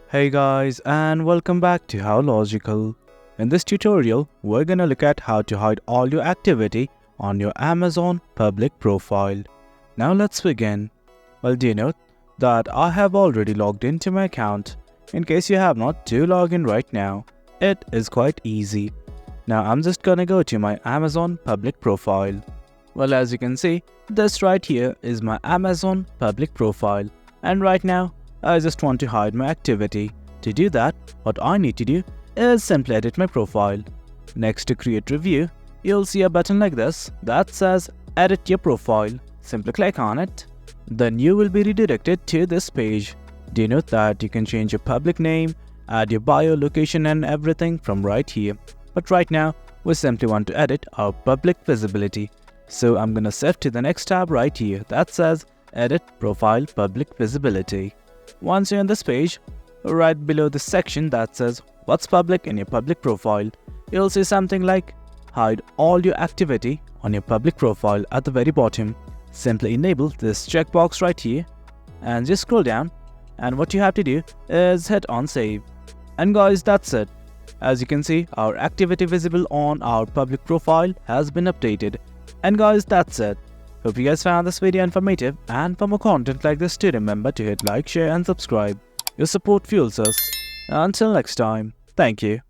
Hey guys, and welcome back to How Logical. In this tutorial, we're gonna look at how to hide all your activity on your Amazon public profile. Now let's begin. Well, do you know that I have already logged into my account? In case you have not, do log in right now. It is quite easy. Now I'm just gonna go to my Amazon public profile. Well, as you can see, this right here is my Amazon public profile, and right now I just want to hide my activity. To do that, what I need to do is simply edit my profile. Next, to create review, you'll see a button like this that says edit your profile. Simply click on it. Then you will be redirected to this page. Do note that you can change your public name, add your bio, location and everything from right here. But right now, we simply want to edit our public visibility. So I'm gonna shift to the next tab right here that says edit profile public visibility. Once you're on this page, right below the section that says what's public in your public profile, you'll see something like hide all your activity on your public profile at the very bottom. Simply enable this checkbox right here and just scroll down, and what you have to do is hit on save. And guys, that's it. As you can see, our activity visible on our public profile has been updated. And guys, that's it. Hope you guys found this video informative, and for more content like this, do remember to hit like, share and subscribe. Your support fuels us. Until next time, thank you.